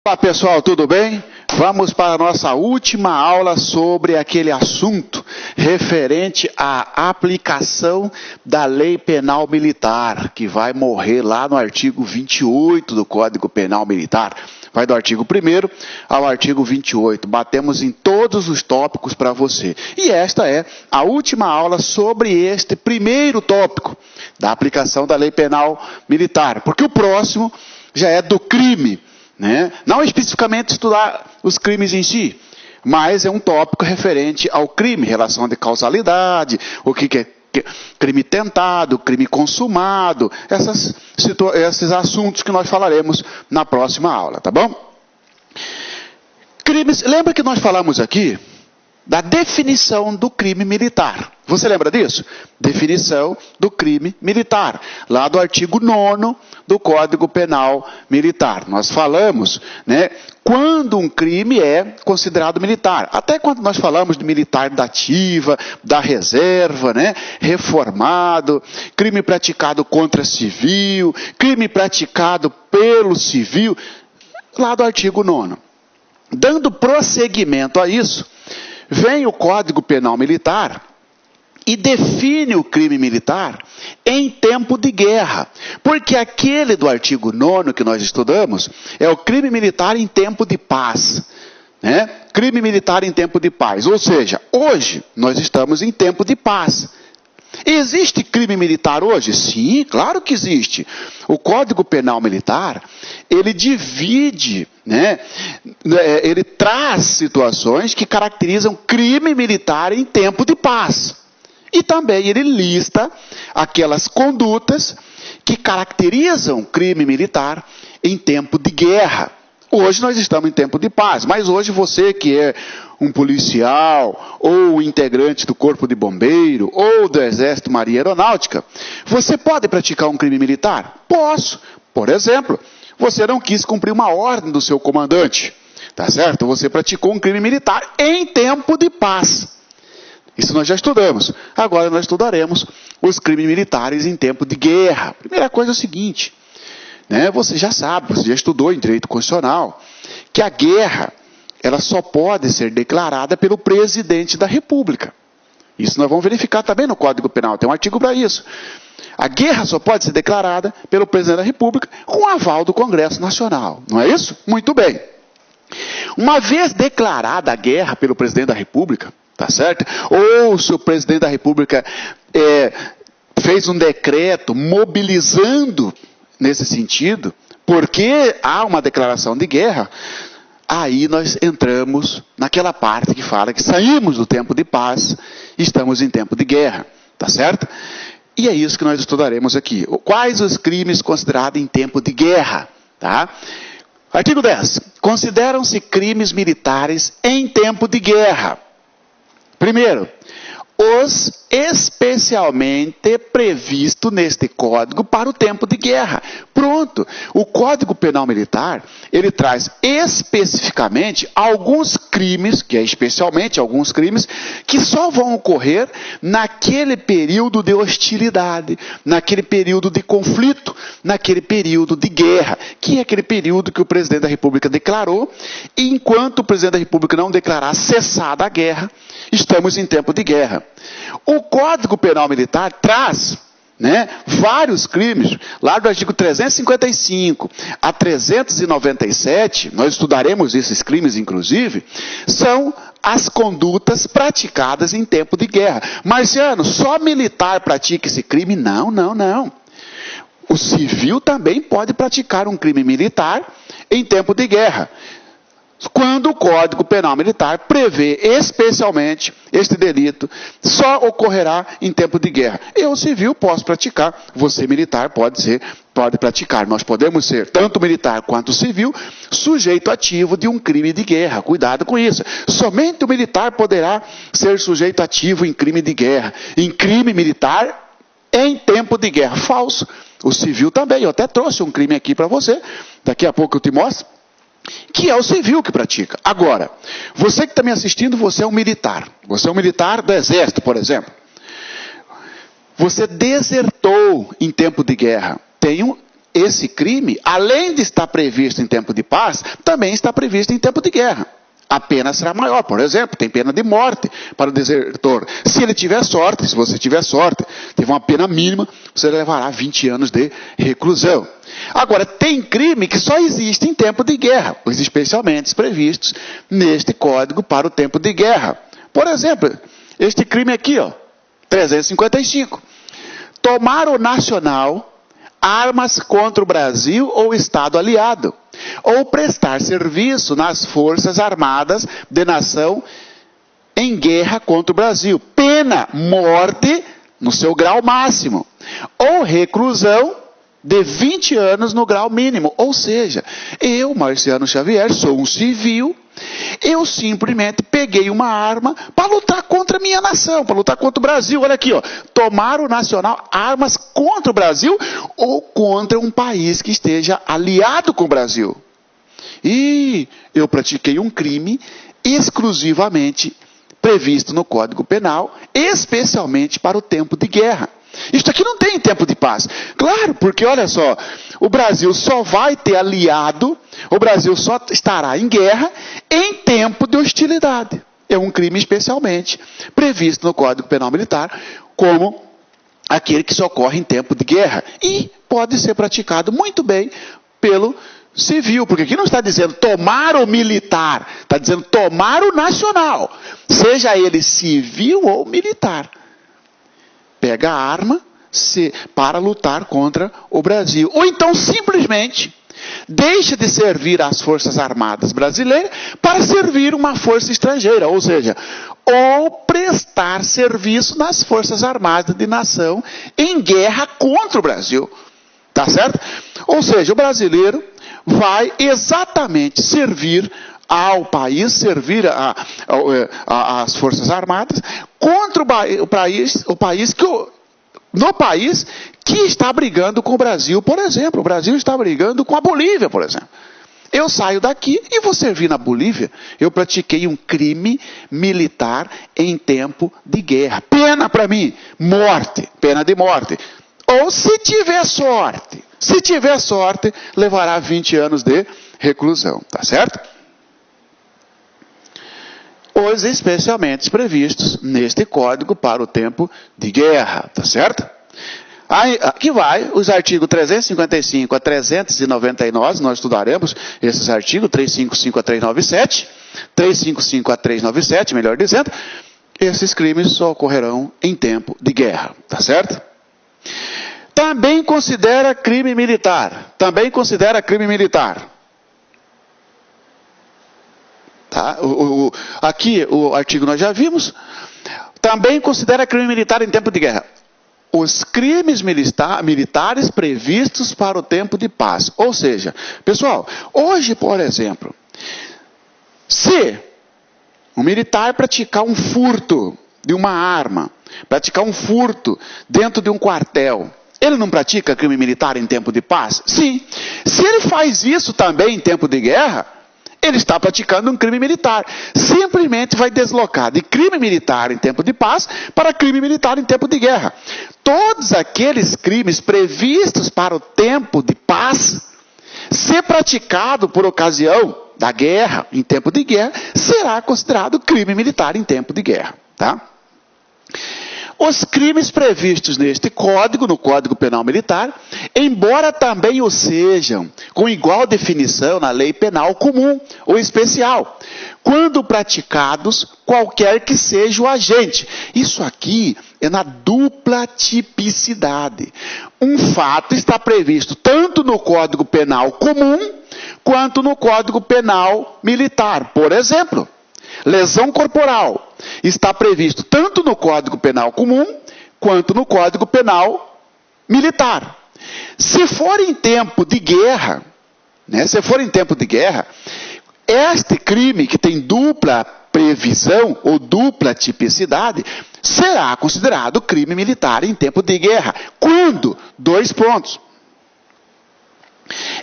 Olá pessoal, tudo bem? Vamos para a nossa última aula sobre aquele assunto referente à aplicação da Lei Penal Militar, que vai morrer lá no artigo 28 do Código Penal Militar. Vai do artigo 1º ao artigo 28. Batemos em todos os tópicos para você. E esta é a última aula sobre este primeiro tópico da aplicação da Lei Penal Militar, porque o próximo já é do crime. Não especificamente estudar os crimes em si, mas é um tópico referente ao crime, relação de causalidade, o que é crime tentado, crime consumado, esses assuntos que nós falaremos na próxima aula, tá bom? Crimes, lembra que nós falamos aqui da definição do crime militar. Você lembra disso? Definição do crime militar, lá do artigo 9º do Código Penal Militar. Nós falamos, quando um crime é considerado militar. Até quando nós falamos de militar da ativa, da reserva, reformado, crime praticado contra civil, crime praticado pelo civil, lá do artigo 9º. Dando prosseguimento a isso, vem o Código Penal Militar e define o crime militar em tempo de guerra. Porque aquele do artigo 9º que nós estudamos é o crime militar em tempo de paz. Crime militar em tempo de paz. Ou seja, hoje nós estamos em tempo de paz. Existe crime militar hoje? Sim, claro que existe. O Código Penal Militar, ele divide, ele traz situações que caracterizam crime militar em tempo de paz. E também ele lista aquelas condutas que caracterizam crime militar em tempo de guerra. Hoje nós estamos em tempo de paz, mas hoje você que é um policial, ou um integrante do Corpo de Bombeiro, ou do Exército, Marinha e Aeronáutica, você pode praticar um crime militar? Posso. Por exemplo, você não quis cumprir uma ordem do seu comandante, tá certo? Você praticou um crime militar em tempo de paz. Isso nós já estudamos. Agora nós estudaremos os crimes militares em tempo de guerra. Primeira coisa é o seguinte, você já sabe, você já estudou em direito constitucional, que a guerra, ela só pode ser declarada pelo presidente da República. Isso nós vamos verificar também no Código Penal, tem um artigo para isso. A guerra só pode ser declarada pelo presidente da República com aval do Congresso Nacional. Não é isso? Muito bem. Uma vez declarada a guerra pelo presidente da República, tá certo? Ou se o presidente da República fez um decreto mobilizando nesse sentido, porque há uma declaração de guerra, aí nós entramos naquela parte que fala que saímos do tempo de paz, estamos em tempo de guerra, tá certo? E é isso que nós estudaremos aqui. Quais os crimes considerados em tempo de guerra, tá? Artigo 10. Consideram-se crimes militares em tempo de guerra. Primeiro, os especialmente previsto neste código para o tempo de guerra. Pronto. O Código Penal Militar, ele traz especificamente alguns crimes, que é especialmente alguns crimes, que só vão ocorrer naquele período de hostilidade, naquele período de conflito, naquele período de guerra, que é aquele período que o presidente da República declarou, e enquanto o presidente da República não declarar cessada a guerra, estamos em tempo de guerra. O Código Penal Militar traz vários crimes, lá do artigo 355 a 397, nós estudaremos esses crimes inclusive, são as condutas praticadas em tempo de guerra. Marciano, só militar pratica esse crime? Não. O civil também pode praticar um crime militar em tempo de guerra, quando o Código Penal Militar prevê especialmente este delito, só ocorrerá em tempo de guerra. Eu, civil, posso praticar, você, militar, pode praticar. Nós podemos ser, tanto militar quanto civil, sujeito ativo de um crime de guerra. Cuidado com isso. Somente o militar poderá ser sujeito ativo em crime de guerra. Em crime militar, em tempo de guerra. Falso. O civil também. Eu até trouxe um crime aqui para você. Daqui a pouco eu te mostro. Que é o civil que pratica. Agora, você que está me assistindo, você é um militar. Você é um militar do Exército, por exemplo. Você desertou em tempo de guerra. Tem esse crime, além de estar previsto em tempo de paz, também está previsto em tempo de guerra. A pena será maior. Por exemplo, tem pena de morte para o desertor. Se ele tiver sorte, se você tiver sorte, tiver uma pena mínima, você levará 20 anos de reclusão. Agora, tem crime que só existe em tempo de guerra, os especialmente previstos neste código para o tempo de guerra. Por exemplo, este crime aqui, 355. Tomar o nacional, armas contra o Brasil ou Estado aliado, ou prestar serviço nas Forças Armadas de nação em guerra contra o Brasil. Pena, morte no seu grau máximo, ou reclusão de 20 anos no grau mínimo. Ou seja, eu, Marciano Xavier, sou um civil, eu simplesmente peguei uma arma para lutar contra a minha nação, para lutar contra o Brasil. Olha aqui, tomar o nacional, armas contra o Brasil ou contra um país que esteja aliado com o Brasil. E eu pratiquei um crime exclusivamente previsto no Código Penal, especialmente para o tempo de guerra. Isto aqui não tem tempo de paz. Claro, porque olha só, o Brasil só vai ter aliado, o Brasil só estará em guerra em tempo de hostilidade. É um crime especialmente previsto no Código Penal Militar como aquele que ocorre em tempo de guerra. E pode ser praticado muito bem pelo civil, porque aqui não está dizendo tomar o militar, está dizendo tomar o nacional, seja ele civil ou militar. Pega a arma para lutar contra o Brasil. Ou então, simplesmente, deixa de servir às Forças Armadas brasileiras para servir uma força estrangeira. Ou seja, ou prestar serviço nas Forças Armadas de nação em guerra contra o Brasil. Tá certo? Ou seja, o brasileiro vai exatamente servir ao país, servir às Forças Armadas contra o país que está brigando com o Brasil. Por exemplo, o Brasil está brigando com a Bolívia, por exemplo. Eu saio daqui e vou servir na Bolívia. Eu pratiquei um crime militar em tempo de guerra. Pena para mim, morte, pena de morte. Ou se tiver sorte, levará 20 anos de reclusão, tá certo? Os especialmente previstos neste código para o tempo de guerra, tá certo? Aí, aqui vai os artigos 355 a 399, nós estudaremos esses artigos, 355 a 397, 355 a 397, melhor dizendo, esses crimes só ocorrerão em tempo de guerra, tá certo? Também considera crime militar, Tá? Aqui o artigo nós já vimos. Também considera crime militar em tempo de guerra os crimes militares previstos para o tempo de paz. Ou seja, pessoal, hoje, por exemplo, se um militar praticar um furto de uma arma, praticar um furto dentro de um quartel, ele não pratica crime militar em tempo de paz? Sim. Se ele faz isso também em tempo de guerra, ele está praticando um crime militar. Simplesmente vai deslocar de crime militar em tempo de paz para crime militar em tempo de guerra. Todos aqueles crimes previstos para o tempo de paz, se praticado por ocasião da guerra, em tempo de guerra, será considerado crime militar em tempo de guerra. Tá? Os crimes previstos neste código, no Código Penal Militar, embora também o sejam com igual definição na lei penal comum ou especial, quando praticados qualquer que seja o agente. Isso aqui é na dupla tipicidade. Um fato está previsto tanto no Código Penal comum quanto no Código Penal Militar. Por exemplo, lesão corporal está previsto tanto no Código Penal comum quanto no Código Penal Militar. Se for em tempo de guerra, este crime que tem dupla previsão ou dupla tipicidade será considerado crime militar em tempo de guerra. Quando? 2 pontos.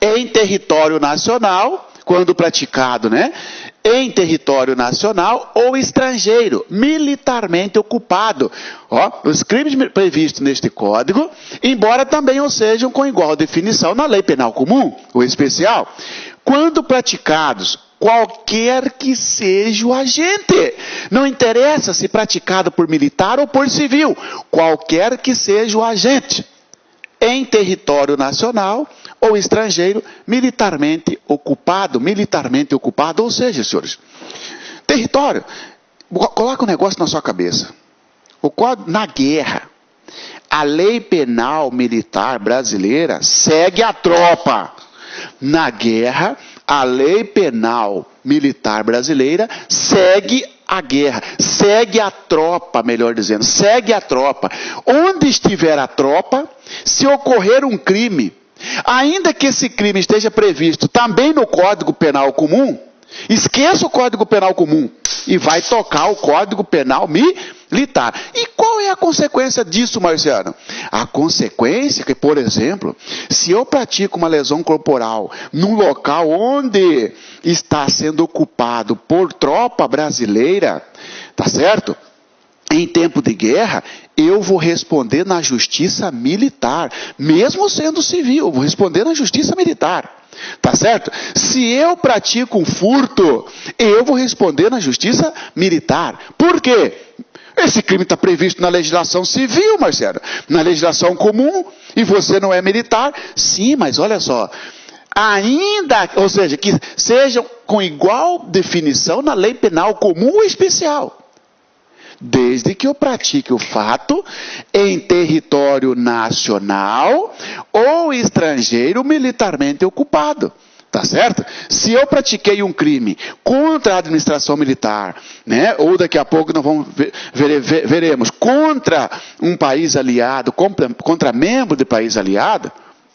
Em território nacional, quando praticado, né, em território nacional ou estrangeiro, militarmente ocupado. Ó, os crimes previstos neste Código, embora também o sejam com igual definição na Lei Penal Comum, ou especial, quando praticados, qualquer que seja o agente, não interessa se praticado por militar ou por civil, qualquer que seja o agente, em território nacional ou estrangeiro, militarmente ocupado, ou seja, senhores, território, coloca um negócio na sua cabeça, na guerra, a lei penal militar brasileira segue a tropa. Na guerra, a lei penal militar brasileira segue a guerra, segue a tropa, melhor dizendo, segue a tropa. Onde estiver a tropa, se ocorrer um crime, ainda que esse crime esteja previsto também no Código Penal Comum, esqueça o Código Penal Comum e vai tocar o Código Penal Militar. E qual é a consequência disso, Marciano? A consequência é que, por exemplo, se eu pratico uma lesão corporal num local onde está sendo ocupado por tropa brasileira, tá certo? Em tempo de guerra, eu vou responder na justiça militar, mesmo sendo civil, eu vou responder na justiça militar. Tá certo? Se eu pratico um furto, eu vou responder na justiça militar. Por quê? Esse crime está previsto na legislação civil, Marcelo. Na legislação comum, e você não é militar. Sim, mas olha só. Ainda, ou seja, que sejam com igual definição na lei penal comum ou especial. Desde que eu pratique o fato em território nacional ou estrangeiro militarmente ocupado. Tá certo? Se eu pratiquei um crime contra a administração militar, né, ou daqui a pouco nós vamos veremos, contra um país aliado, contra membro de país aliado,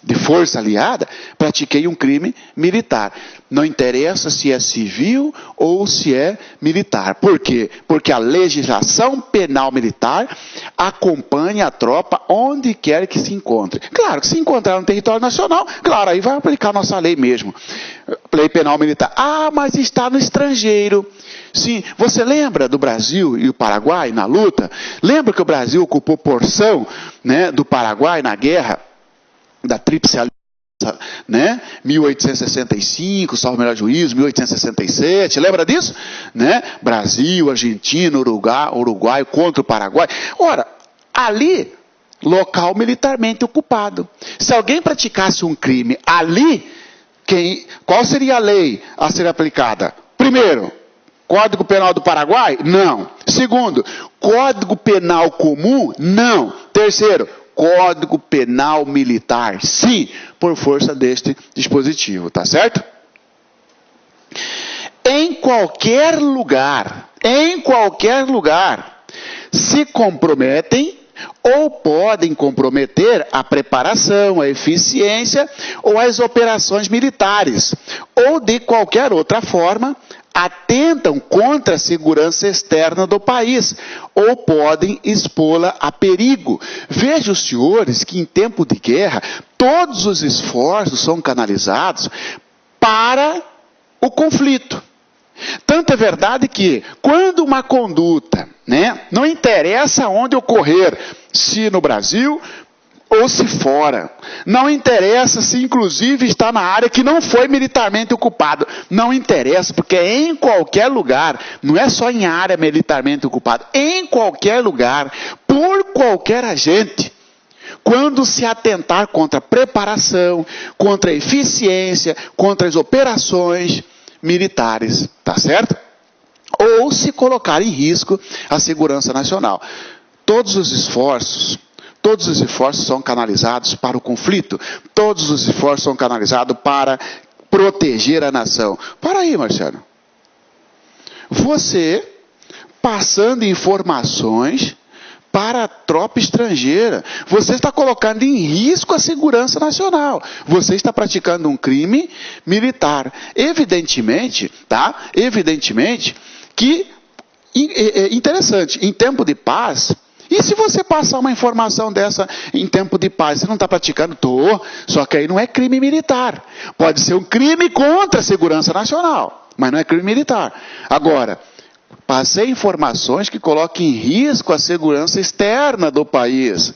de força aliada, pratiquei um crime militar. Não interessa se é civil ou se é militar. Por quê? Porque a legislação penal militar acompanha a tropa onde quer que se encontre. Claro que se encontrar no território nacional, claro, aí vai aplicar a nossa lei mesmo. Lei penal militar. Ah, mas está no estrangeiro. Sim, você lembra do Brasil e o Paraguai na luta? Lembra que o Brasil ocupou porção, né, do Paraguai na guerra da Tríplice Aliança, né? 1865, salvo o melhor juízo, 1867, lembra disso? Né? Brasil, Argentina, Uruguai contra o Paraguai. Ora, ali, local militarmente ocupado. Se alguém praticasse um crime ali, qual seria a lei a ser aplicada? Primeiro, Código Penal do Paraguai? Não. Segundo, Código Penal Comum? Não. Terceiro, Código Penal Militar, sim, por força deste dispositivo, tá certo? Em qualquer lugar, se comprometem ou podem comprometer a preparação, a eficiência ou as operações militares, ou de qualquer outra forma, atentam contra a segurança externa do país, ou podem expô-la a perigo. Vejam, senhores, que em tempo de guerra, todos os esforços são canalizados para o conflito. Tanto é verdade que, quando uma conduta, né, não interessa onde ocorrer, se no Brasil ou se fora, não interessa se inclusive está na área que não foi militarmente ocupado, não interessa, porque é em qualquer lugar, não é só em área militarmente ocupada, em qualquer lugar, por qualquer agente, quando se atentar contra a preparação, contra a eficiência, contra as operações militares, tá certo? Ou se colocar em risco a segurança nacional. Todos os esforços são canalizados para o conflito. Todos os esforços são canalizados para proteger a nação. Para aí, Marciano. Você passando informações para a tropa estrangeira. Você está colocando em risco a segurança nacional. Você está praticando um crime militar. Evidentemente, tá? Evidentemente que, interessante, em tempo de paz, E se você passar uma informação dessa em tempo de paz, você não está praticando? Tô, só que aí não é crime militar. Pode ser um crime contra a segurança nacional, mas não é crime militar. Agora, passei informações que colocam em risco a segurança externa do país,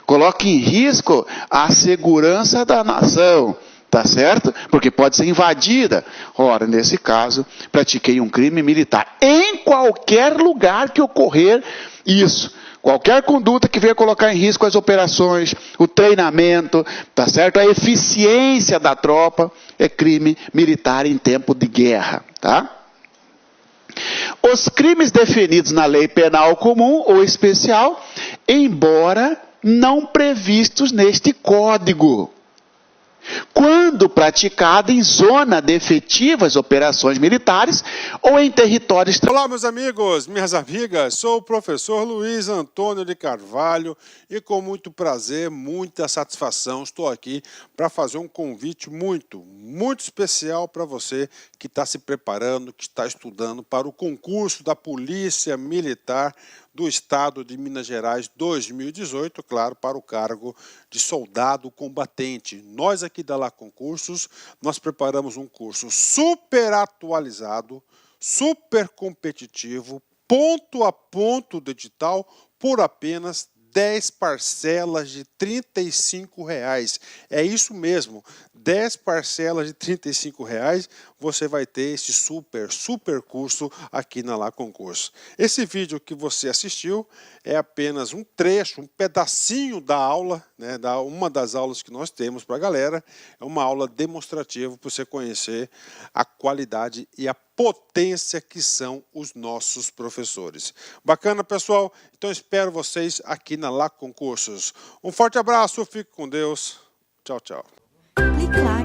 coloca em risco a segurança da nação. Tá certo? Porque pode ser invadida. Ora, nesse caso, pratiquei um crime militar. Em qualquer lugar que ocorrer isso. Qualquer conduta que venha colocar em risco as operações, o treinamento, tá certo? A eficiência da tropa é crime militar em tempo de guerra, tá? Os crimes definidos na lei penal comum ou especial, embora não previstos neste código, quando praticada em zona de efetivas operações militares ou em territórios... Olá, meus amigos, minhas amigas, sou o professor Luiz Antônio de Carvalho e com muito prazer, muita satisfação, estou aqui para fazer um convite muito especial para você que está se preparando, que está estudando para o concurso da Polícia Militar do Estado de Minas Gerais 2018, claro, para o cargo de soldado combatente. Nós aqui da Lá Concursos, nós preparamos um curso super atualizado, super competitivo, ponto a ponto do edital, por apenas 10 parcelas de R$ 35. É isso mesmo, 10 parcelas de R$ 35, você vai ter esse super curso aqui na Lá Concurso. Esse vídeo que você assistiu é apenas um trecho, um pedacinho da aula, né, uma das aulas que nós temos para a galera. É uma aula demonstrativa para você conhecer a qualidade e a potência que são os nossos professores. Bacana, pessoal? Então espero vocês aqui na Lá Concursos. Um forte abraço, fique com Deus. Tchau, tchau. Clique lá.